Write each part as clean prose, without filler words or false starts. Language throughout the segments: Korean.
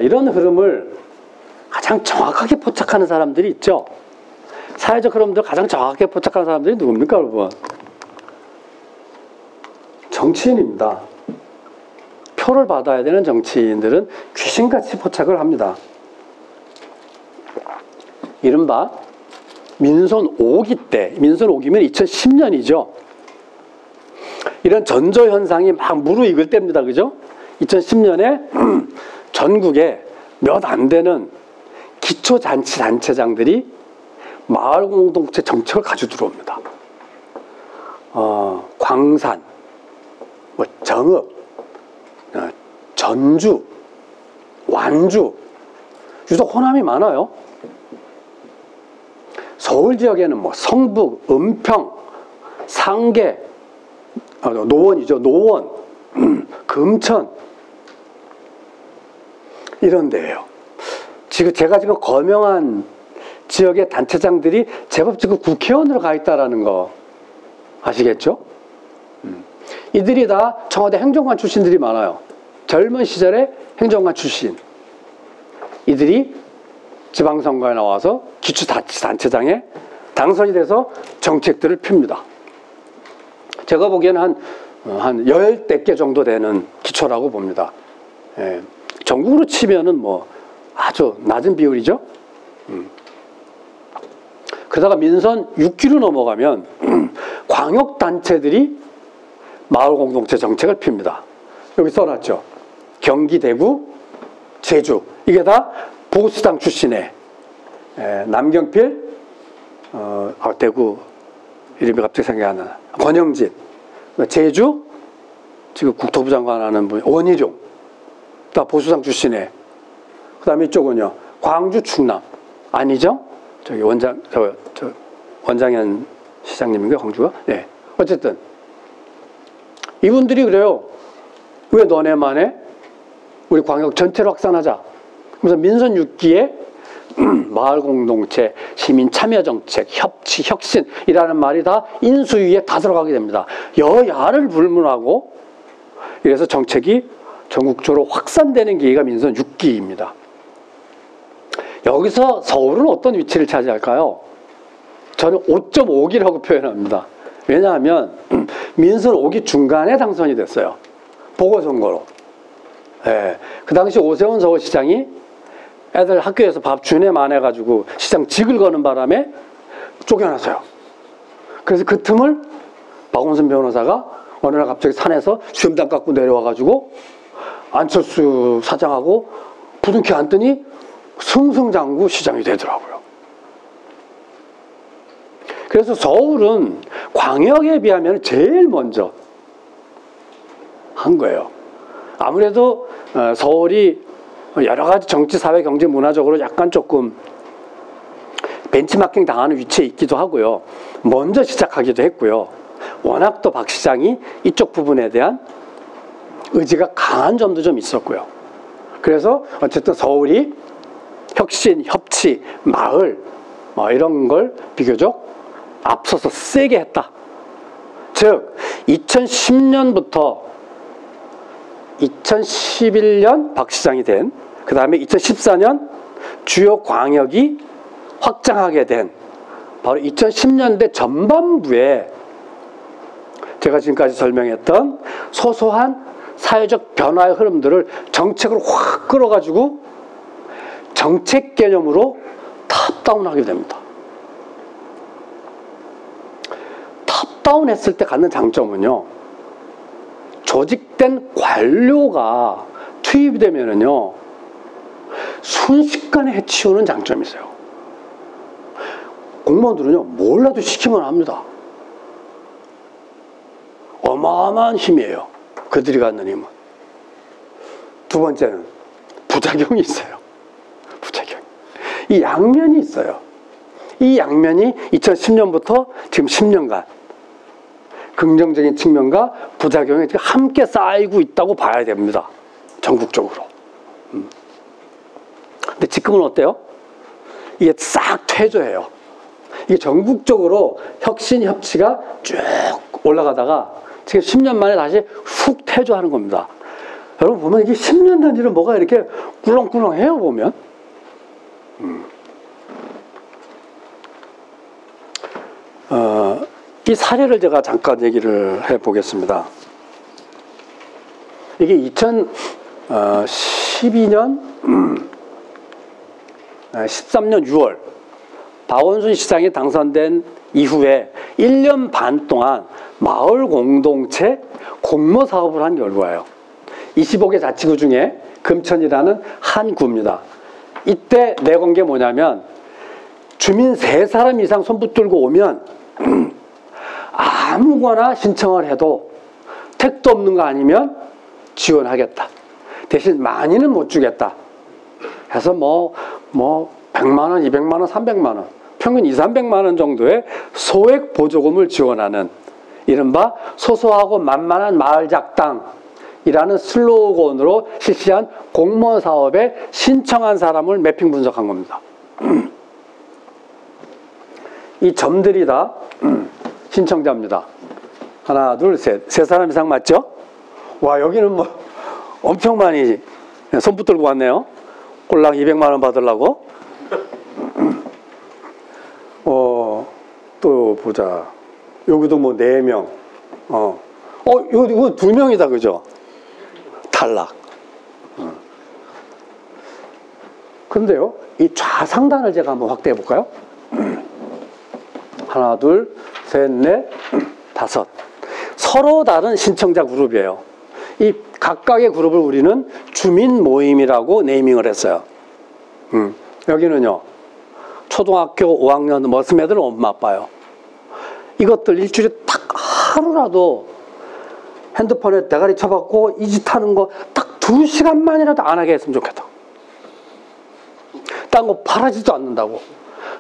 이런 흐름을 가장 정확하게 포착하는 사람들이 있죠. 사회적 흐름들 가장 정확하게 포착하는 사람들이 누굽니까, 여러분? 정치인입니다. 표를 받아야 되는 정치인들은 귀신같이 포착을 합니다. 이른바 민선 5기 때, 민선 5기면 2010년이죠. 이런 전조현상이 막 무르익을 때입니다. 그죠? 2010년에 전국에 몇 안 되는 기초자치단체장들이 마을공동체 정책을 가지고 들어옵니다. 광산, 정읍, 전주, 완주, 유독 호남이 많아요. 서울 지역에는 뭐 성북, 은평, 상계, 노원이죠. 노원, 금천 이런 데예요. 지금 제가 지금 거명한 지역의 단체장들이 제법 지금 국회의원으로 가 있다라는 거 아시겠죠? 이들이 다 청와대 행정관 출신들이 많아요. 젊은 시절에 행정관 출신. 이들이 지방선거에 나와서 기초자치단체장에 당선이 돼서 정책들을 핍니다. 제가 보기에는 한 10대 개 정도 되는 기초라고 봅니다. 예. 전국으로 치면은 뭐 아주 낮은 비율이죠. 그러다가 민선 6기로 넘어가면 광역단체들이 마을공동체 정책을 핍니다. 여기 써놨죠. 경기, 대구, 제주. 이게 다 보수당 출신의 남경필, 대구 이름이 갑자기 생각이 안 나나. 권영진, 제주 지금 국토부 장관 하는 분 원희룡, 다 보수당 출신의. 그다음에 이쪽은요 광주, 충남 아니죠? 저기 원장현 시장님인가 광주가? 네. 어쨌든 이분들이 그래요. 왜 너네만 해? 우리 광역 전체로 확산하자. 그래서 민선 6기에 마을공동체, 시민참여정책, 협치, 혁신이라는 말이 다 인수위에 다 들어가게 됩니다. 여야를 불문하고 이래서 정책이 전국적으로 확산되는 기회가 민선 6기입니다. 여기서 서울은 어떤 위치를 차지할까요? 저는 5.5기라고 표현합니다. 왜냐하면 민선 5기 중간에 당선이 됐어요. 보궐선거로. 예. 그 당시 오세훈 서울시장이 애들 학교에서 밥 준회만 해가지고 시장직을 거는 바람에 쫓겨났어요. 그래서 그 틈을 박원순 변호사가 어느 날 갑자기 산에서 수염장 깎고 내려와가지고 안철수 사장하고 부둥켜 앉더니 승승장구 시장이 되더라고요. 그래서 서울은 광역에 비하면 제일 먼저 한 거예요. 아무래도 서울이 여러 가지 정치, 사회, 경제, 문화적으로 약간 조금 벤치마킹 당하는 위치에 있기도 하고요. 먼저 시작하기도 했고요. 워낙 또 박 시장이 이쪽 부분에 대한 의지가 강한 점도 좀 있었고요. 그래서 어쨌든 서울이 혁신, 협치, 마을 이런 걸 비교적 앞서서 세게 했다. 즉 2010년부터 2011년 박 시장이 된, 그 다음에 2014년 주요 광역이 확장하게 된 바로 2010년대 전반부에 제가 지금까지 설명했던 소소한 사회적 변화의 흐름들을 정책으로 확 끌어가지고 정책 개념으로 탑다운하게 됩니다. 탑다운 했을 때 갖는 장점은요, 조직된 관료가 투입이 되면은요, 순식간에 해치우는 장점이 있어요. 공무원들은요, 몰라도 시키면 합니다. 어마어마한 힘이에요. 그들이 갖는 힘은. 두 번째는 부작용이 있어요. 부작용. 이 양면이 있어요. 이 양면이 2010년부터 지금 10년간 긍정적인 측면과 부작용이 함께 쌓이고 있다고 봐야 됩니다. 전국적으로. 근데 지금은 어때요? 이게 싹 퇴조해요. 이게 전국적으로 혁신, 협치가 쭉 올라가다가 지금 10년 만에 다시 훅 퇴조하는 겁니다. 여러분 보면 이게 10년 단위로 뭐가 이렇게 꿀렁꿀렁해요, 보면. 이 사례를 제가 잠깐 얘기를 해보겠습니다. 이게 2012년 13년 6월 박원순 시장이 당선된 이후에 1년 반 동안 마을 공동체 공모 사업을 한 결과예요. 25개 자치구 중에 금천이라는 한 구입니다. 이때 내건 게 뭐냐면 주민 3사람 이상 손 붙들고 오면 아무거나 신청을 해도 택도 없는 거 아니면 지원하겠다. 대신 많이는 못 주겠다. 해서 뭐 100만 원, 200만 원, 300만 원, 평균 2, 300만 원 정도의 소액 보조금을 지원하는 이른바 소소하고 만만한 마을작당이라는 슬로건으로 실시한 공무원 사업에 신청한 사람을 매핑 분석한 겁니다. 이 점들이 다 신청자입니다. 하나, 둘, 셋. 3사람 이상 맞죠? 와, 여기는 뭐 엄청 많이 손 붙들고 왔네요. 꼴랑 200만 원 받으려고. 또 보자. 여기도 뭐 4명. 이거 2명이다, 그죠? 탈락. 그런데요, 이 좌상단을 제가 한번 확대해 볼까요? 하나, 둘, 셋, 넷, 5. 서로 다른 신청자 그룹이에요. 이 각각의 그룹을 우리는 주민 모임이라고 네이밍을 했어요. 여기는요, 초등학교 5학년 머슴 애들 엄마 아빠요. 이것들 일주일에 딱 하루라도 핸드폰에 대가리 쳐박고 이 짓 하는 거 딱 2시간만이라도 안 하게 했으면 좋겠다. 딴 거 바라지도 않는다고.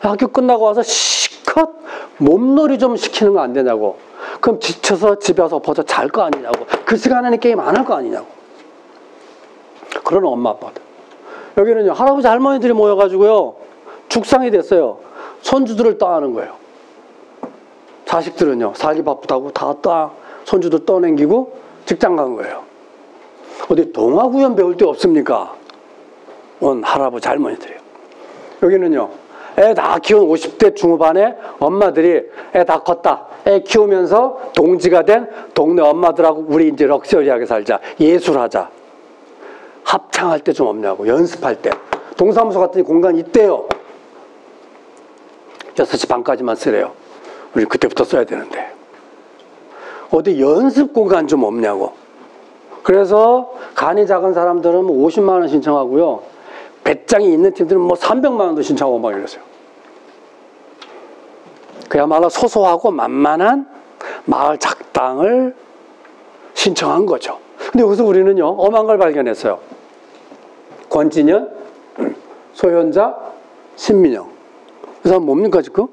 학교 끝나고 와서 실컷 몸놀이 좀 시키는 거 안 되냐고. 그럼 지쳐서 집에 와서 벌써 잘 거 아니냐고. 그 시간에는 게임 안 할 거 아니냐고. 그런 엄마 아빠들. 여기는요, 할아버지 할머니들이 모여가지고요, 죽상이 됐어요. 손주들을 떠안는 거예요. 자식들은요, 살기 바쁘다고 다 손주들 떠넘기고 직장 간 거예요. 어디 동화구연 배울 데 없습니까? 온 할아버지 할머니들이요. 여기는요, 애 다 키운 50대 중후반에 엄마들이 애 다 컸다. 애 키우면서 동지가 된 동네 엄마들하고 우리 이제 럭셔리하게 살자. 예술하자. 합창할 때 좀 없냐고. 연습할 때. 동사무소 같은 공간이 있대요. 6시 반까지만 쓰래요. 우리 그때부터 써야 되는데. 어디 연습 공간 좀 없냐고. 그래서 간이 작은 사람들은 뭐 50만 원 신청하고요. 배짱이 있는 팀들은 뭐 300만 원도 신청하고 막 이랬어요. 그야말로 소소하고 만만한 마을 작당을 신청한 거죠. 근데 여기서 우리는요, 엄한 걸 발견했어요. 권진현, 소현자, 신민영. 그 사람 뭡니까 지금?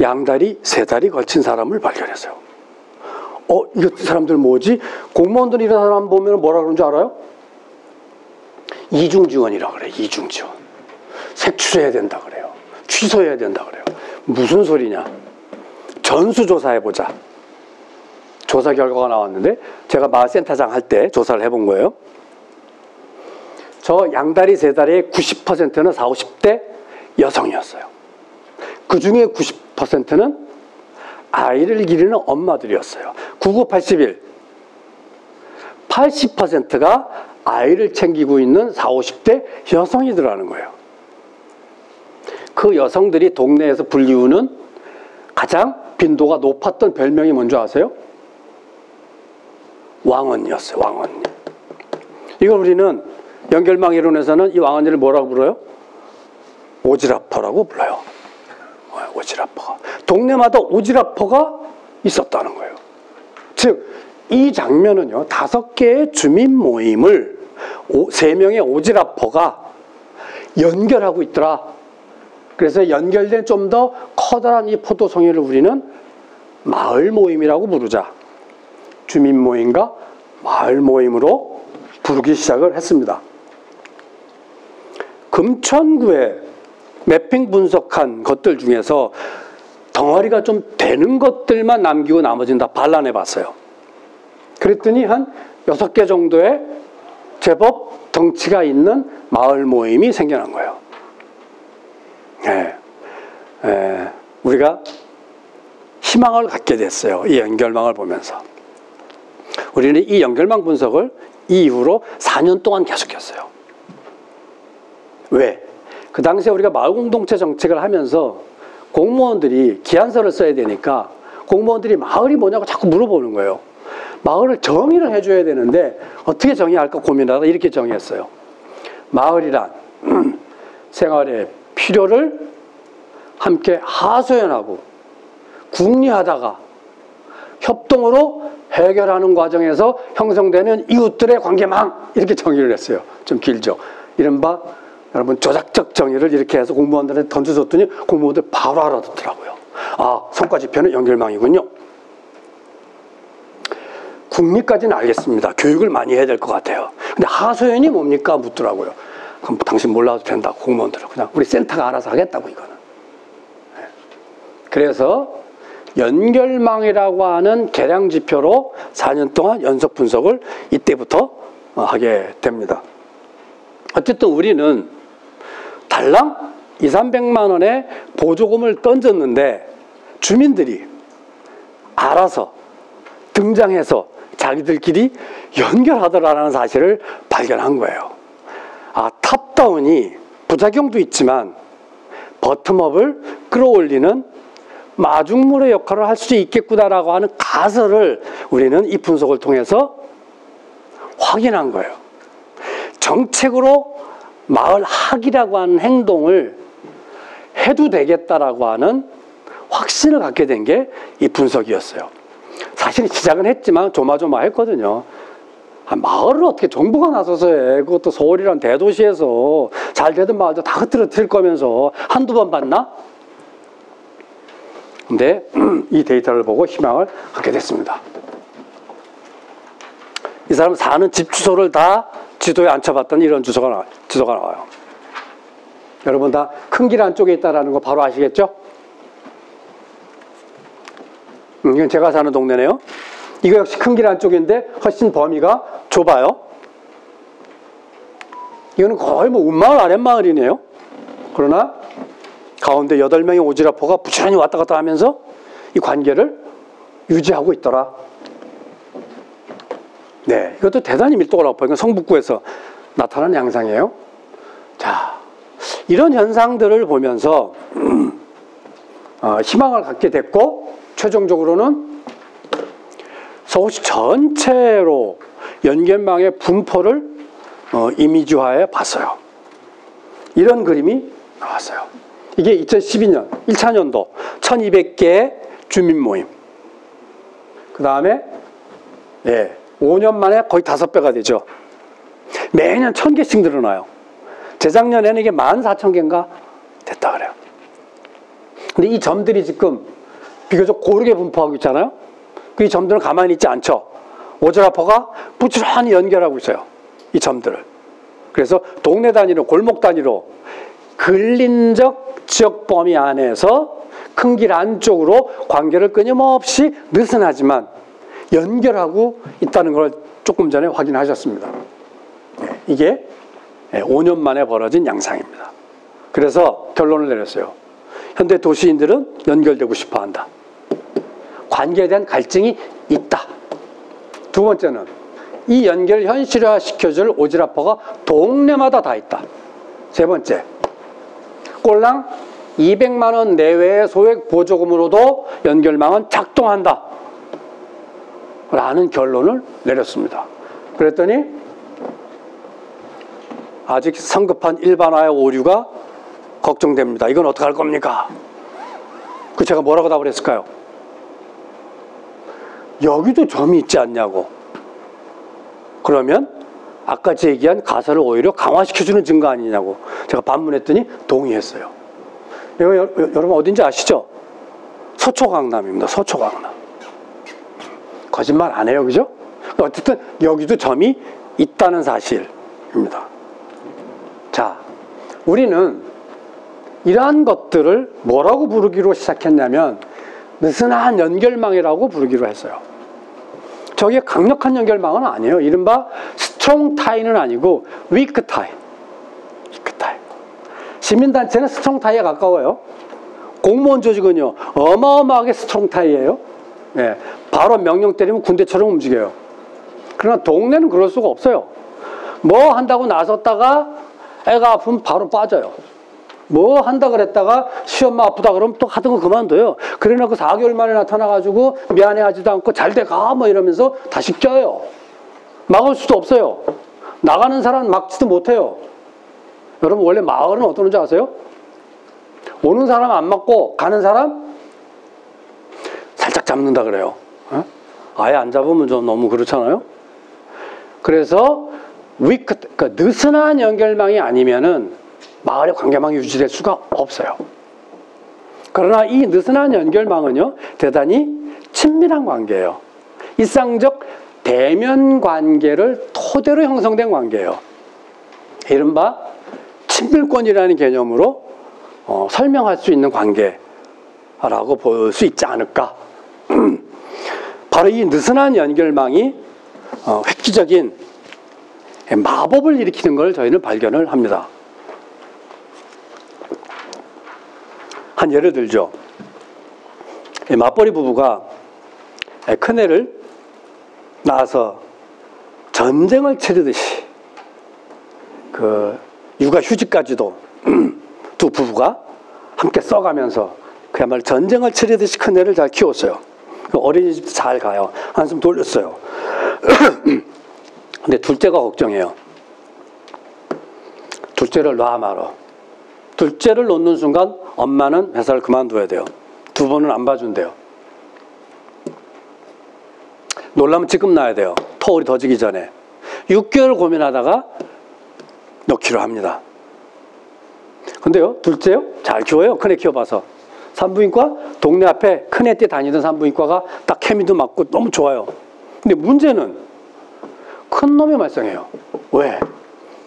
양다리, 3다리 걸친 사람을 발견했어요. 이거 사람들 뭐지? 공무원들 이런 사람 보면 뭐라 그러는 줄 알아요? 이중지원이라고 그래요. 이중지원. 색출해야 된다 그래요. 취소해야 된다 그래요. 무슨 소리냐? 전수조사해보자. 조사 결과가 나왔는데 제가 마을센터장 할 때 조사를 해본 거예요. 저 양다리, 3다리의 90%는 40, 50대 여성이었어요. 그 중에 90%는 아이를 기르는 엄마들이었어요. 9981, 80%가 아이를 챙기고 있는 40, 50대 여성이더라는 거예요. 그 여성들이 동네에서 불리우는 가장 빈도가 높았던 별명이 뭔지 아세요? 왕언니였어요. 왕언니. 이걸 우리는 연결망 이론에서는 이 왕언니를 뭐라고 불러요? 오지라퍼라고 불러요. 오지라퍼가. 동네마다 오지라퍼가 있었다는 거예요. 즉, 이 장면은요, 5개의 주민 모임을 3명의 오지라퍼가 연결하고 있더라. 그래서 연결된 좀 더 커다란 이 포도송이를 우리는 마을 모임이라고 부르자. 주민 모임과 마을 모임으로 부르기 시작을 했습니다. 금천구에 매핑 분석한 것들 중에서 덩어리가 좀 되는 것들만 남기고 나머지는 다 반란해 봤어요. 그랬더니 한 6개 정도의 제법 덩치가 있는 마을 모임이 생겨난 거예요. 우리가 희망을 갖게 됐어요. 이 연결망을 보면서. 우리는 이 연결망 분석을 이 이후로 4년 동안 계속했어요. 왜? 그 당시에 우리가 마을공동체 정책을 하면서 공무원들이 기한서를 써야 되니까 공무원들이 마을이 뭐냐고 자꾸 물어보는 거예요. 마을을 정의를 해줘야 되는데 어떻게 정의할까 고민하다가 이렇게 정의했어요. 마을이란 생활의 필요를 함께 하소연하고 궁리하다가 협동으로 해결하는 과정에서 형성되는 이웃들의 관계망, 이렇게 정의를 했어요. 좀 길죠. 이른바 여러분 조작적 정의를 이렇게 해서 공무원들한테 던져줬더니 공무원들 바로 알아듣더라고요. 아, 성과지표는 연결망이군요. 궁리까지는 알겠습니다. 교육을 많이 해야 될 것 같아요. 근데 하소연이 뭡니까? 묻더라고요. 그럼 당신 몰라도 된다고, 공무원들은. 그냥 우리 센터가 알아서 하겠다고, 이거는. 그래서 연결망이라고 하는 계량 지표로 4년 동안 연속 분석을 이때부터 하게 됩니다. 어쨌든 우리는 달랑 200~300만 원의 보조금을 던졌는데 주민들이 알아서 등장해서 자기들끼리 연결하더라라는 사실을 발견한 거예요. 아, 탑다운이 부작용도 있지만 버텀업을 끌어올리는 마중물의 역할을 할 수 있겠구나라고 하는 가설을 우리는 이 분석을 통해서 확인한 거예요. 정책으로 마을학이라고 하는 행동을 해도 되겠다라고 하는 확신을 갖게 된 게 이 분석이었어요. 사실 시작은 했지만 조마조마했거든요. 마을을 어떻게 정부가 나서서 해. 그것도 서울이란 대도시에서 잘 되던 마을도 다 흐트러뜨릴 거면서 한두 번 봤나? 근데 이 데이터를 보고 희망을 갖게 됐습니다. 이 사람 사는 집 주소를 다 지도에 앉혀봤더니 이런 지도가 나와요. 여러분 다 큰 길 안쪽에 있다는 거 바로 아시겠죠? 이건 제가 사는 동네네요. 이거 역시 큰 길 안쪽인데 훨씬 범위가 좁아요. 이거는 거의 뭐 운마을 아랫마을이네요. 그러나 가운데 8명의 오지라퍼가 부지런히 왔다 갔다 하면서 이 관계를 유지하고 있더라. 네, 이것도 대단히 밀도가 높아요. 이건 성북구에서 나타난 양상이에요. 자, 이런 현상들을 보면서 희망을 갖게 됐고, 최종적으로는 서울시 전체로 연결망의 분포를 이미지화해 봤어요. 이런 그림이 나왔어요. 이게 2012년 1차 년도 1200개의 주민 모임. 그 다음에 5년 만에 거의 5배가 되죠. 매년 1000개씩 늘어나요. 재작년에는 이게 14,000개인가 됐다 그래요. 근데 이 점들이 지금 비교적 고르게 분포하고 있잖아요. 이 점들은 가만히 있지 않죠. 오지라퍼가 부지런히 연결하고 있어요. 이 점들을. 그래서 동네 단위로, 골목 단위로 근린적 지역 범위 안에서 큰 길 안쪽으로 관계를 끊임없이 느슨하지만 연결하고 있다는 걸 조금 전에 확인하셨습니다. 이게 5년 만에 벌어진 양상입니다. 그래서 결론을 내렸어요. 현대 도시인들은 연결되고 싶어 한다. 관계에 대한 갈증이 있다. 두 번째는 이 연결을 현실화 시켜줄 오지라퍼가 동네마다 다 있다. 세 번째, 꼴랑 200만 원 내외의 소액 보조금으로도 연결망은 작동한다. 라는 결론을 내렸습니다. 그랬더니 아직 성급한 일반화의 오류가 걱정됩니다. 이건 어떻게 할 겁니까? 그 제가 뭐라고 답을 했을까요? 여기도 점이 있지 않냐고. 그러면 아까 제 얘기한 가설을 오히려 강화시켜주는 증거 아니냐고 제가 반문했더니 동의했어요. 이거 여러분 어딘지 아시죠? 서초강남입니다. 서초강남. 거짓말 안 해요. 그죠? 어쨌든 여기도 점이 있다는 사실입니다. 자, 우리는 이러한 것들을 뭐라고 부르기로 시작했냐면 느슨한 연결망이라고 부르기로 했어요. 저게 강력한 연결망은 아니에요. 이른바 스트롱 타이는 아니고 위크 타이. 위크 타이. 시민단체는 스트롱 타이에 가까워요. 공무원 조직은요, 어마어마하게 스트롱 타이예요. 예, 바로 명령 때리면 군대처럼 움직여요. 그러나 동네는 그럴 수가 없어요. 뭐 한다고 나섰다가 애가 아프면 바로 빠져요. 뭐 한다 그랬다가 시엄마 아프다 그러면 또 하던 거 그만둬요. 그래놓고 4개월 만에 나타나가지고 미안해하지도 않고 잘 돼가 뭐 이러면서 다시 껴요. 막을 수도 없어요. 나가는 사람 막지도 못해요. 여러분 원래 마을은 어떠는지 아세요? 오는 사람 안 막고 가는 사람 살짝 잡는다 그래요. 어? 아예 안 잡으면 좀 너무 그렇잖아요. 그래서 그러니까 느슨한 연결망이 아니면은 마을의 관계망이 유지될 수가 없어요. 그러나 이 느슨한 연결망은요, 대단히 친밀한 관계예요. 일상적 대면 관계를 토대로 형성된 관계예요. 이른바 친밀권이라는 개념으로 설명할 수 있는 관계라고 볼 수 있지 않을까. 바로 이 느슨한 연결망이 획기적인 마법을 일으키는 걸 저희는 발견을 합니다. 한 예를 들죠. 맞벌이 부부가 큰애를 낳아서 전쟁을 치르듯이 그 육아 휴직까지도 두 부부가 함께 써가면서 그야말로 전쟁을 치르듯이 큰애를 잘 키웠어요. 어린이집도 잘 가요. 한숨 돌렸어요. 근데 둘째가 걱정해요. 둘째를 놔 말어. 둘째를 놓는 순간 엄마는 회사를 그만둬야 돼요. 두 번은 안 봐준대요. 놀라면 지금 낳아야 돼요. 터울이 더 지기 전에. 6개월 고민하다가 놓기로 합니다. 근데요, 둘째요? 잘 키워요. 큰애 키워봐서. 산부인과 동네 앞에 큰애 때 다니던 산부인과가 딱 케미도 맞고 너무 좋아요. 근데 문제는 큰 놈이 말썽해요. 왜?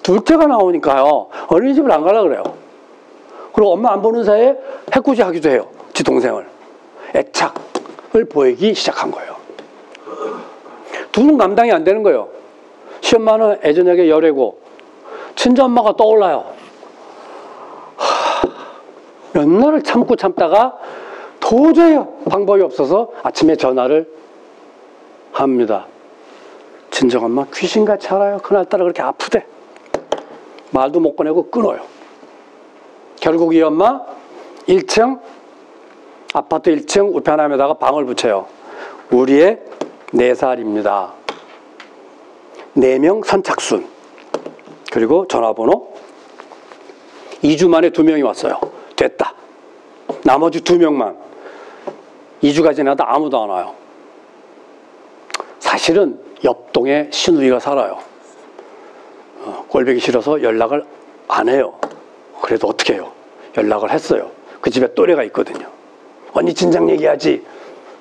둘째가 나오니까요. 어린이집을 안 가려고 그래요. 그리고 엄마 안 보는 사이에 해코지 하기도 해요. 지 동생을. 애착을 보이기 시작한 거예요. 둘은 감당이 안 되는 거예요. 시엄마는 애저녁에 열애고 친정엄마가 떠올라요. 몇 날을 참다가 도저히 방법이 없어서 아침에 전화를 합니다. 친정엄마 귀신같이 알아요. 그날따라 그렇게 아프대. 말도 못 꺼내고 끊어요. 결국 이 엄마 1층 아파트 1층 우편함에다가 방을 붙여요. 우리의 4살입니다. 4명 선착순. 그리고 전화번호. 2주 만에 2명이 왔어요. 됐다. 나머지 2명만 2주가 지나도 아무도 안 와요. 사실은 옆동에 시누이가 살아요. 꼴보기 싫어서 연락을 안 해요. 그래도 어떻게 해요? 연락을 했어요. 그 집에 또래가 있거든요. 언니 진작 얘기하지.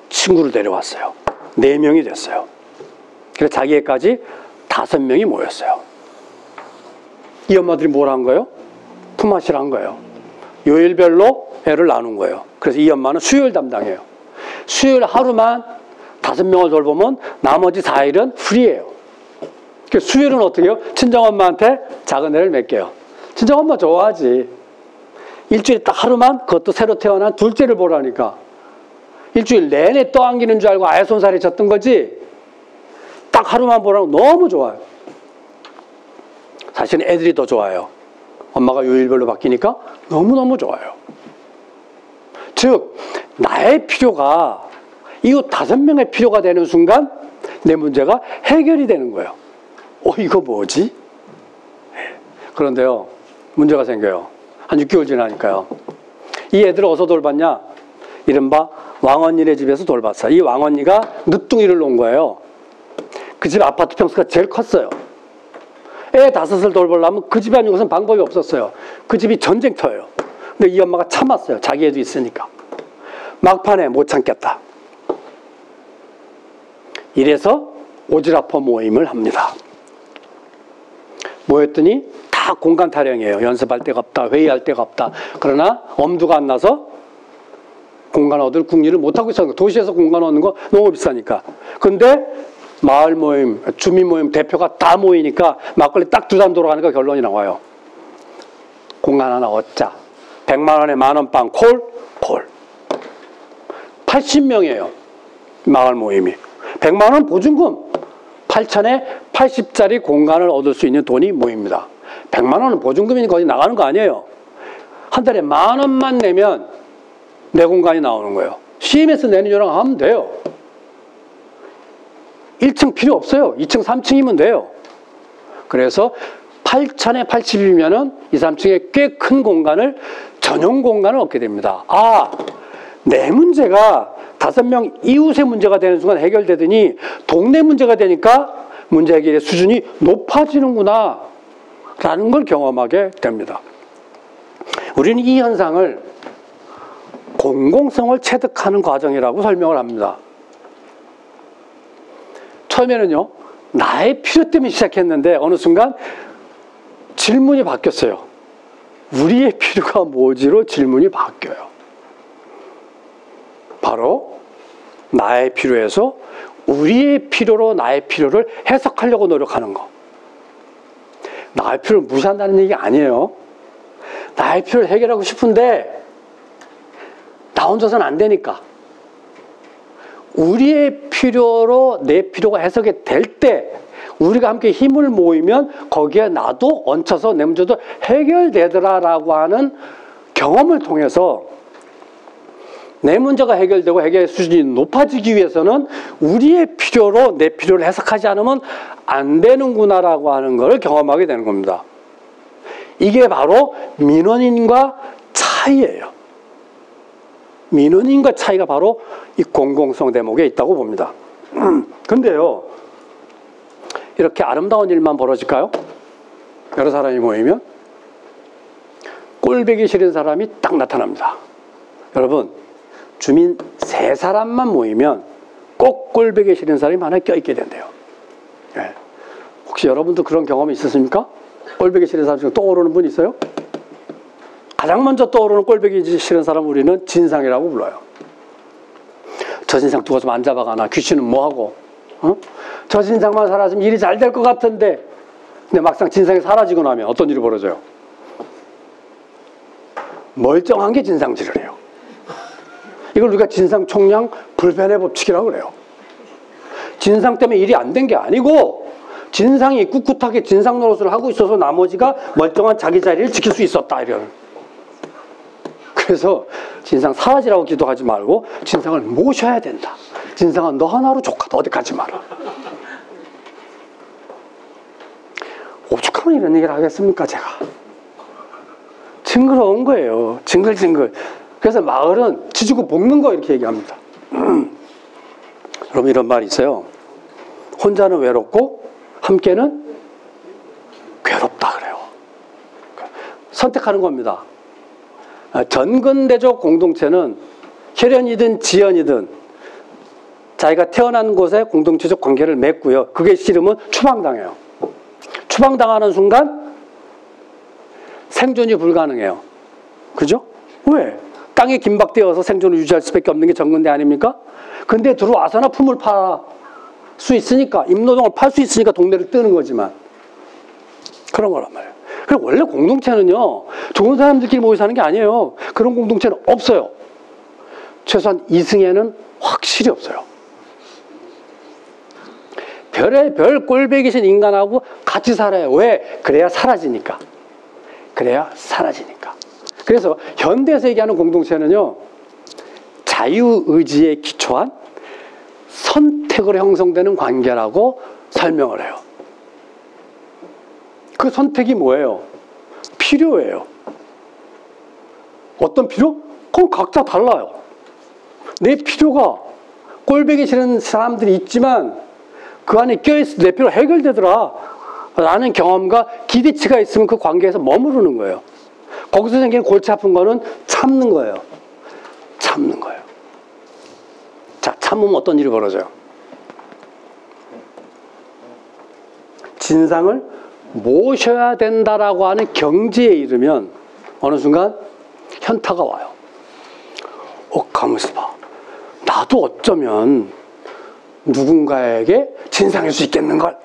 친구를 데려왔어요. 4명이 됐어요. 그래서 자기 애까지 5명이 모였어요. 이 엄마들이 뭘 한 거예요? 품앗이를 한 거예요. 요일별로 애를 나눈 거예요. 그래서 이 엄마는 수요일 담당해요. 수요일 하루만 5명을 돌보면 나머지 4일은 프리예요. 그래서 수요일은 어떻게 해요? 친정엄마한테 작은 애를 맡겨요. 친정엄마 좋아하지. 일주일에 딱 하루만 그것도 새로 태어난 둘째를 보라니까. 일주일 내내 떠안기는 줄 알고 아예 손살이 쳤던 거지. 딱 하루만 보라고 너무 좋아요. 사실은 애들이 더 좋아요. 엄마가 요일별로 바뀌니까 너무너무 좋아요. 즉 나의 필요가 이거 5명의 필요가 되는 순간 내 문제가 해결이 되는 거예요. 이거 뭐지? 그런데요, 문제가 생겨요. 한 6개월 지나니까요. 이 애들을 어디서 돌봤냐? 이른바 왕언니네 집에서 돌봤어요. 이 왕언니가 늦둥이를 놓은 거예요. 그 집 아파트 평수가 제일 컸어요. 애 5을 돌보려면 그 집에 아닌 것은 방법이 없었어요. 그 집이 전쟁터예요. 근데 이 엄마가 참았어요. 자기 애도 있으니까. 막판에 못 참겠다. 이래서 오지라퍼 모임을 합니다. 모였더니 다 공간 타령이에요. 연습할 데가 없다. 회의할 데가 없다. 그러나 엄두가 안 나서 공간 얻을 궁리를 못하고 있었는 거예요. 도시에서 공간 얻는 거 너무 비싸니까. 근데 마을 모임, 주민 모임 대표가 다 모이니까 막걸리 딱 두 잔 돌아가니까 결론이 나와요. 공간 하나 얻자. 100만 원에 만원 빵 콜? 80명이에요. 마을 모임이. 100만 원 보증금. 8천에 80짜리 공간을 얻을 수 있는 돈이 모입니다. 100만 원은 보증금이니까 거기 나가는 거 아니에요. 한 달에 만 원만 내면 내 공간이 나오는 거예요. CMS 내는 요랑 하면 돼요. 1층 필요 없어요. 2층, 3층이면 돼요. 그래서 8천에 80이면은 2, 3층에 꽤 큰 공간을, 전용 공간을 얻게 됩니다. 아, 내 문제가 5명 이웃의 문제가 되는 순간 해결되더니 동네 문제가 되니까 문제 해결의 수준이 높아지는구나 라는 걸 경험하게 됩니다. 우리는 이 현상을 공공성을 체득하는 과정이라고 설명을 합니다. 처음에는요, 나의 필요 때문에 시작했는데 어느 순간 질문이 바뀌었어요. 우리의 필요가 뭐지로 질문이 바뀌어요. 바로 나의 필요에서 우리의 필요로 나의 필요를 해석하려고 노력하는 거. 나의 필요를 무시한다는 얘기 아니에요. 나의 필요를 해결하고 싶은데 나 혼자서는 안 되니까 우리의 필요로 내 필요가 해석이 될 때 우리가 함께 힘을 모이면 거기에 나도 얹혀서 내 문제도 해결되더라라고 하는 경험을 통해서 내 문제가 해결되고 해결의 수준이 높아지기 위해서는 우리의 필요로 내 필요를 해석하지 않으면 안 되는구나라고 하는 걸 경험하게 되는 겁니다. 이게 바로 민원인과 차이예요. 민원인과 차이가 바로 이 공공성 대목에 있다고 봅니다. 근데요, 이렇게 아름다운 일만 벌어질까요? 여러 사람이 모이면 꼴보기 싫은 사람이 딱 나타납니다. 여러분, 주민 3사람만 모이면 꼭 꼴보기 싫은 사람이 하나 껴있게 된대요. 네. 혹시 여러분도 그런 경험이 있으십니까? 꼴보기 싫은 사람 중에 떠오르는 분 있어요? 가장 먼저 떠오르는 꼴보기 싫은 사람 우리는 진상이라고 불러요. 저 진상 누가 좀 안 잡아가나, 귀신은 뭐하고, 저 진상만 사라지면 일이 잘 될 것 같은데, 근데 막상 진상이 사라지고 나면 어떤 일이 벌어져요? 멀쩡한 게 진상질을 해요. 이걸 우리가 진상 총량 불변의 법칙이라고 그래요. 진상 때문에 일이 안 된 게 아니고 진상이 꿋꿋하게 진상 노릇을 하고 있어서 나머지가 멀쩡한 자기 자리를 지킬 수 있었다, 이런. 그래서 진상 사라지라고 기도하지 말고 진상을 모셔야 된다. 진상은 너 하나로 족하다. 어디 가지 마라. 오죽하면 이런 얘기를 하겠습니까, 제가. 징그러운 거예요. 징글징글. 그래서 마을은 지지고 볶는 거 이렇게 얘기합니다. 여러분, 이런 말이 있어요. 혼자는 외롭고 함께는 괴롭다 그래요. 선택하는 겁니다. 전근대적 공동체는 혈연이든 지연이든 자기가 태어난 곳에 공동체적 관계를 맺고요. 그게 싫으면 추방당해요. 추방당하는 순간 생존이 불가능해요. 그죠? 왜? 땅에 긴박되어서 생존을 유지할 수밖에 없는 게 전근대 아닙니까? 근데 들어와서나 품을 팔 수 있으니까, 임노동을 팔 수 있으니까 동네를 뜨는 거지만 그런 거란 말이에요. 그리고 원래 공동체는요, 좋은 사람들끼리 모여 사는 게 아니에요. 그런 공동체는 없어요. 최소한 이승에는 확실히 없어요. 별의 꼴보기신 인간하고 같이 살아요. 왜? 그래야 사라지니까. 그래야 사라지니까. 그래서 현대에서 얘기하는 공동체는요, 자유의지에 기초한 선택으로 형성되는 관계라고 설명을 해요. 그 선택이 뭐예요? 필요예요. 어떤 필요? 그건 각자 달라요. 내 필요가 꼴보기 싫은 사람들이 있지만 그 안에 껴있을 때 내 필요가 해결되더라 라는 경험과 기대치가 있으면 그 관계에서 머무르는 거예요. 거기서 생기는 골치 아픈 거는 참는 거예요. 참는 거예요. 자, 참으면 어떤 일이 벌어져요? 진상을 모셔야 된다라고 하는 경지에 이르면 어느 순간 현타가 와요. 가만있어 봐. 나도 어쩌면 누군가에게 진상일 수 있겠는걸.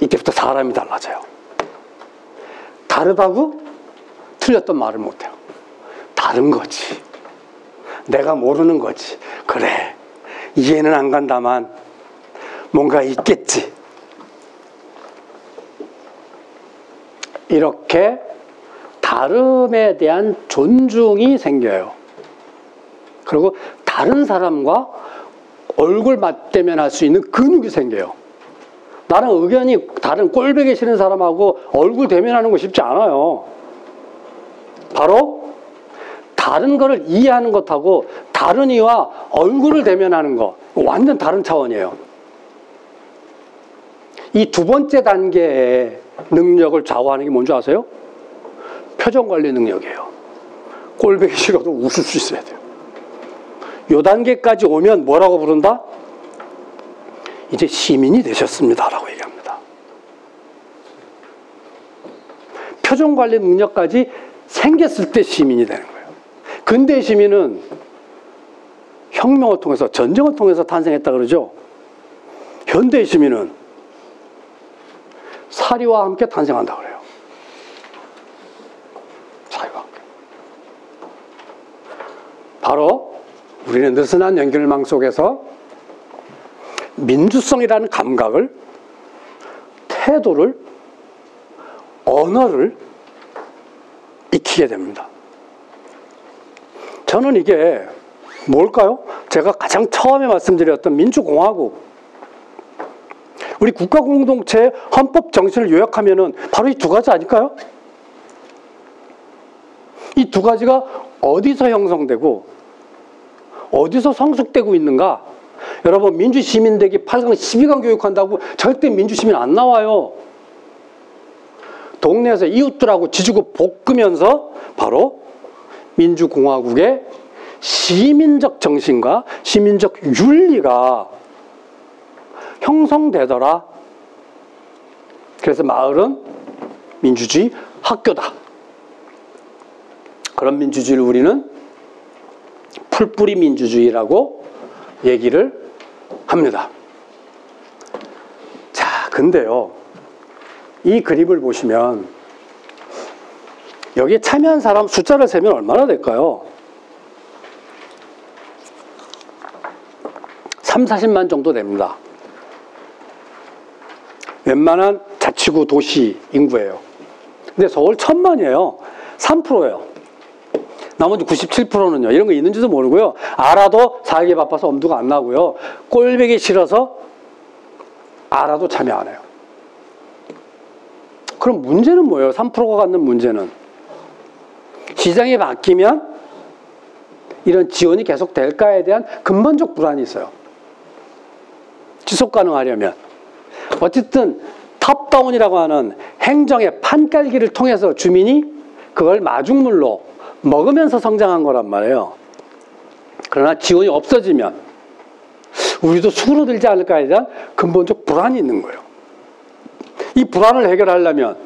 이때부터 사람이 달라져요. 다르다고 틀렸던 말을 못해요. 다른 거지. 내가 모르는 거지. 그래, 이해는 안 간다만 뭔가 있겠지. 이렇게 다름에 대한 존중이 생겨요. 그리고 다른 사람과 얼굴 맞대면 할 수 있는 근육이 생겨요. 나랑 의견이 다른 꼴보기 싫은 사람하고 얼굴 대면하는 거 쉽지 않아요. 바로 다른 거를 이해하는 것하고 다른 이와 얼굴을 대면하는 거 완전 다른 차원이에요. 이 두 번째 단계의 능력을 좌우하는 게 뭔지 아세요? 표정 관리 능력이에요. 꼴보기 싫어도 웃을 수 있어야 돼요. 요 단계까지 오면 뭐라고 부른다? 이제 시민이 되셨습니다 라고 얘기합니다. 표정 관리 능력까지 생겼을 때 시민이 되는 거예요. 근대 시민은 혁명을 통해서, 전쟁을 통해서 탄생했다 그러죠. 현대 시민은 사리와 함께 탄생한다 그래요. 사리와 함께. 바로 우리는 느슨한 연결망 속에서 민주성이라는 감각을, 태도를, 언어를 익히게 됩니다. 저는 이게 뭘까요? 제가 가장 처음에 말씀드렸던 민주공화국, 우리 국가공동체의 헌법 정신을 요약하면은 바로 이 두 가지 아닐까요? 이 두 가지가 어디서 형성되고 어디서 성숙되고 있는가? 여러분, 민주시민 되기 8강 12강 교육한다고 절대 민주시민 안 나와요. 동네에서 이웃들하고 지지고 볶으면서 바로 민주공화국의 시민적 정신과 시민적 윤리가 형성되더라. 그래서 마을은 민주주의 학교다. 그런 민주주의를 우리는 풀뿌리 민주주의라고 얘기를 합니다. 자, 근데요, 이 그림을 보시면 여기에 참여한 사람 숫자를 세면 얼마나 될까요? 30-40만 정도 됩니다. 웬만한 자치구 도시 인구예요. 근데 서울 1000만이에요. 3%예요. 나머지 97%는요. 이런 거 있는지도 모르고요. 알아도 살기 바빠서 엄두가 안 나고요. 꼴보기 싫어서 알아도 참여 안 해요. 그럼 문제는 뭐예요? 3%가 갖는 문제는. 시장이 바뀌면 이런 지원이 계속 될까에 대한 근본적 불안이 있어요. 지속 가능하려면. 어쨌든 탑다운이라고 하는 행정의 판깔기를 통해서 주민이 그걸 마중물로 먹으면서 성장한 거란 말이에요. 그러나 지원이 없어지면 우리도 수그러들지 않을까에 대한 근본적 불안이 있는 거예요. 이 불안을 해결하려면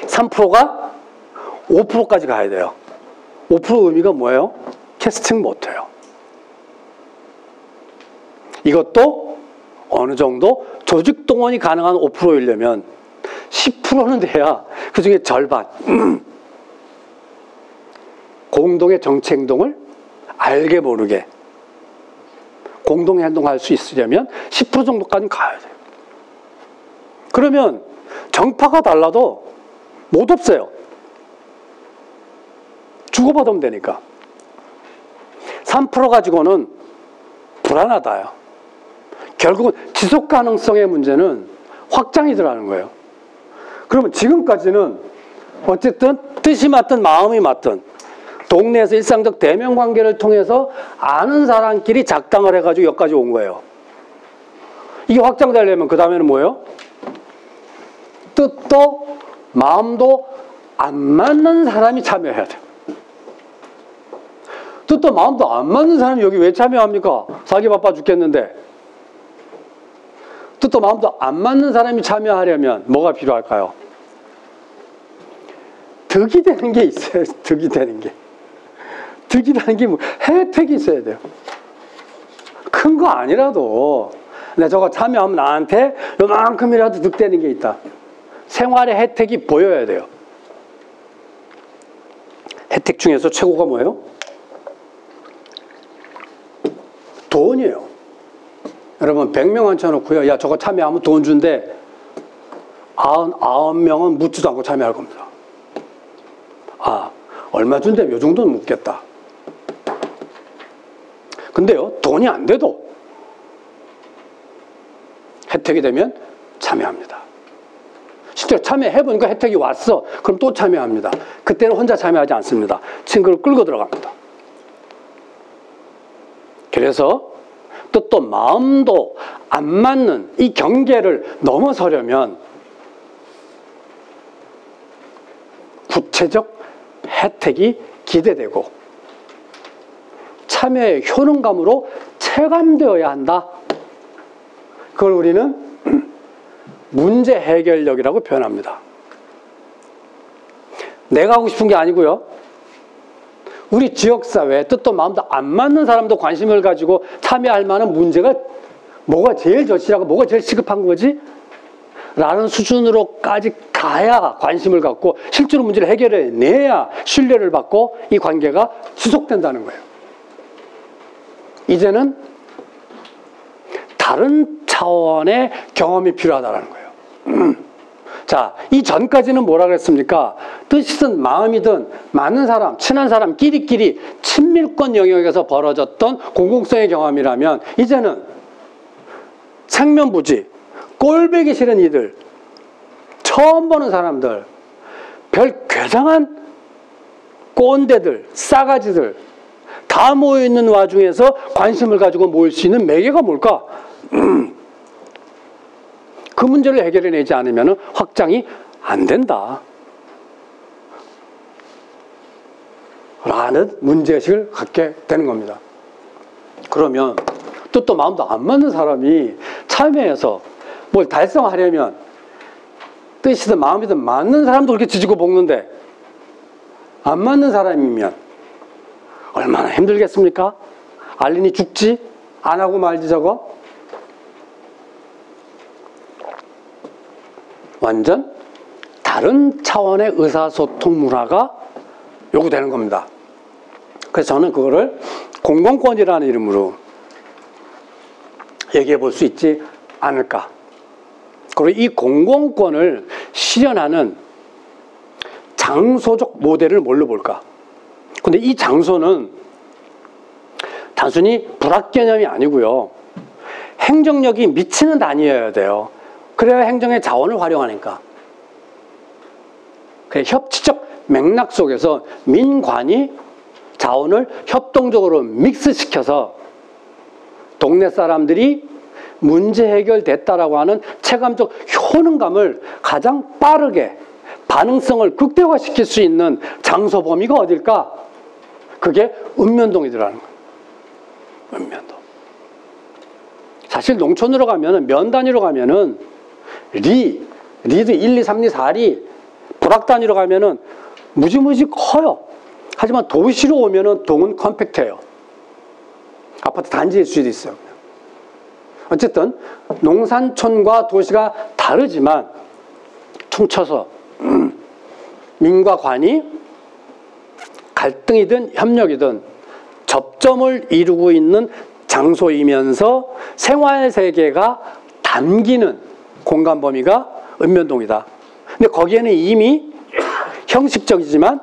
3%가 5%까지 가야 돼요. 5% 의미가 뭐예요? 캐스팅 못해요. 이것도 어느 정도 조직 동원이 가능한 5%이려면 10%는 돼야 그 중에 절반 공동의 정치 행동을 알게 모르게 공동 행동할 수 있으려면 10% 정도까지 가야 돼요. 그러면 정파가 달라도 못 없어요. 주고받으면 되니까. 3% 가지고는 불안하다요. 결국은 지속 가능성의 문제는 확장이 들어가는 거예요. 그러면 지금까지는 어쨌든 뜻이 맞든 마음이 맞든 동네에서 일상적 대면 관계를 통해서 아는 사람끼리 작당을 해가지고 여기까지 온 거예요. 이게 확장되려면 그 다음에는 뭐예요? 뜻도 마음도 안 맞는 사람이 참여해야 돼요. 뜻도 마음도 안 맞는 사람이 여기 왜 참여합니까? 살기 바빠 죽겠는데. 뜻도 마음도 안 맞는 사람이 참여하려면 뭐가 필요할까요? 득이 되는 게 있어요. 득이 되는 게. 득이라는 게 뭐 혜택이 있어야 돼요. 큰 거 아니라도 근데 저거 참여하면 나한테 요만큼이라도 득되는 게 있다. 생활의 혜택이 보여야 돼요. 혜택 중에서 최고가 뭐예요? 돈이에요. 여러분 100명 앉혀놓고요. 야 저거 참여하면 돈 준대. 99명은 묻지도 않고 참여할 겁니다. 아 얼마 준대? 요 정도는 묻겠다. 근데요 돈이 안 돼도 혜택이 되면 참여합니다. 실제로 참여해보니까 혜택이 왔어. 그럼 또 참여합니다. 그때는 혼자 참여하지 않습니다. 친구를 끌고 들어갑니다. 그래서 뜻도 마음도 안 맞는 이 경계를 넘어서려면 구체적 혜택이 기대되고 참여의 효능감으로 체감되어야 한다. 그걸 우리는 문제 해결력이라고 표현합니다. 내가 하고 싶은 게 아니고요. 우리 지역사회에 뜻도 마음도 안 맞는 사람도 관심을 가지고 참여할 만한 문제가 뭐가 제일 절실하고 뭐가 제일 시급한 거지? 라는 수준으로까지 가야 관심을 갖고 실제로 문제를 해결해내야 신뢰를 받고 이 관계가 지속된다는 거예요. 이제는 다른 차원의 경험이 필요하다는 거예요. 자, 이 전까지는 뭐라 그랬습니까? 뜻이든 마음이든 많은 사람, 친한 사람 끼리끼리 친밀권 영역에서 벌어졌던 공공성의 경험이라면 이제는 생면부지, 꼴보기 싫은 이들, 처음 보는 사람들, 별 괴상한 꼰대들, 싸가지들 다 모여있는 와중에서 관심을 가지고 모일 수 있는 매개가 뭘까? 그 문제를 해결해내지 않으면 확장이 안 된다. 라는 문제의식을 갖게 되는 겁니다. 그러면 뜻도 마음도 안 맞는 사람이 참여해서 뭘 달성하려면 뜻이든 마음이든 맞는 사람도 그렇게 지지고 볶는데 안 맞는 사람이면 얼마나 힘들겠습니까? 알리니 죽지? 안 하고 말지 저거? 완전 다른 차원의 의사소통 문화가 요구되는 겁니다. 그래서 저는 그거를 공공권이라는 이름으로 얘기해 볼 수 있지 않을까. 그리고 이 공공권을 실현하는 장소적 모델을 뭘로 볼까? 근데 이 장소는 단순히 불학 개념이 아니고요. 행정력이 미치는 단위여야 돼요. 그래야 행정의 자원을 활용하니까. 협치적 맥락 속에서 민관이 자원을 협동적으로 믹스시켜서 동네 사람들이 문제 해결됐다라고 하는 체감적 효능감을 가장 빠르게 반응성을 극대화시킬 수 있는 장소 범위가 어딜까? 그게 읍면동이더라는 거예요. 읍면동. 사실 농촌으로 가면은 면 단위로 가면은 리도 1, 2, 3, 2, 4리 불악 단위로 가면은 무지무지 커요. 하지만 도시로 오면은 동은 컴팩트해요. 아파트 단지일 수도 있어요. 어쨌든 농산촌과 도시가 다르지만 퉁쳐서 민과 관이 갈등이든 협력이든 접점을 이루고 있는 장소이면서 생활 세계가 담기는 공간 범위가 읍면동이다. 근데 거기에는 이미 형식적이지만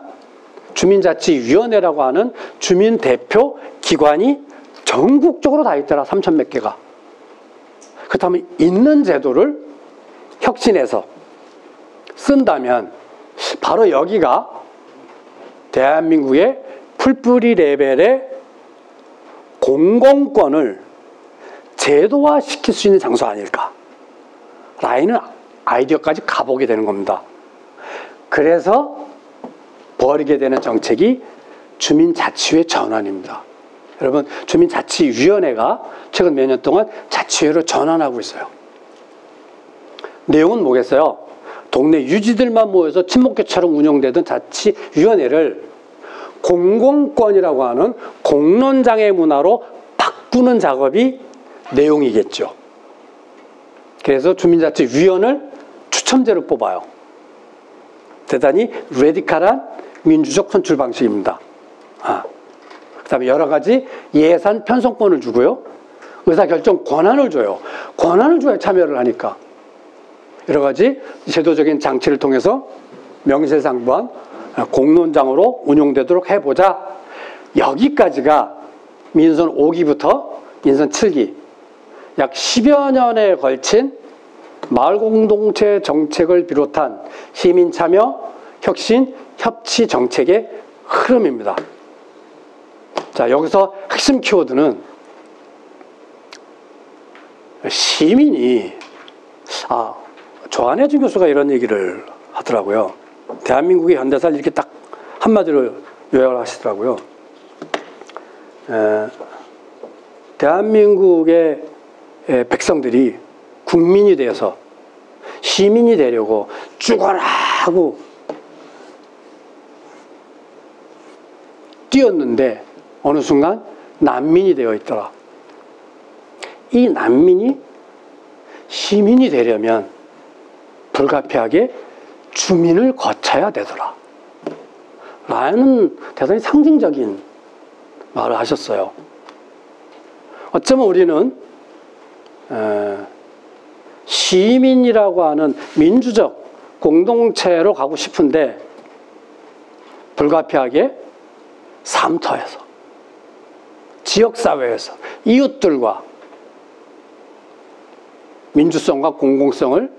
주민자치위원회라고 하는 주민대표 기관이 전국적으로 다 있더라. 3,000몇 개가. 그렇다면 있는 제도를 혁신해서 쓴다면 바로 여기가 대한민국의 풀뿌리 레벨의 공공권을 제도화시킬 수 있는 장소 아닐까 라는 아이디어까지 가보게 되는 겁니다. 그래서 벌이게 되는 정책이 주민자치회 전환입니다. 여러분, 주민자치위원회가 최근 몇 년 동안 자치회로 전환하고 있어요. 내용은 뭐겠어요? 동네 유지들만 모여서 친목회처럼 운영되던 자치위원회를 공공권이라고 하는 공론장애 문화로 바꾸는 작업이 내용이겠죠. 그래서 주민자치위원을 추첨제로 뽑아요. 대단히 레디칼한 민주적 선출 방식입니다. 그 다음에 여러 가지 예산 편성권을 주고요. 의사결정 권한을 줘요. 권한을 줘야 참여를 하니까. 여러 가지 제도적인 장치를 통해서 명실상부한 공론장으로 운용되도록 해보자. 여기까지가 민선 5기부터 민선 7기 약 10여 년에 걸친 마을공동체 정책을 비롯한 시민참여, 혁신, 협치 정책의 흐름입니다. 자, 여기서 핵심 키워드는 시민이, 조한혜진 교수가 이런 얘기를 하더라고요. 대한민국의 현대사를 이렇게 딱 한마디로 요약을 하시더라고요. 대한민국의 백성들이 국민이 되어서 시민이 되려고 죽어라 하고 뛰었는데 어느 순간 난민이 되어 있더라. 이 난민이 시민이 되려면 불가피하게 주민을 거쳐야 되더라. 라는 대단히 상징적인 말을 하셨어요. 어쩌면 우리는 시민이라고 하는 민주적 공동체로 가고 싶은데 불가피하게 삶터에서, 지역사회에서, 이웃들과 민주성과 공공성을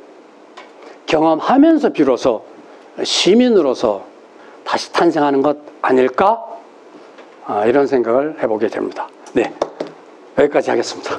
경험하면서 비로소 시민으로서 다시 탄생하는 것 아닐까? 이런 생각을 해보게 됩니다. 네, 여기까지 하겠습니다.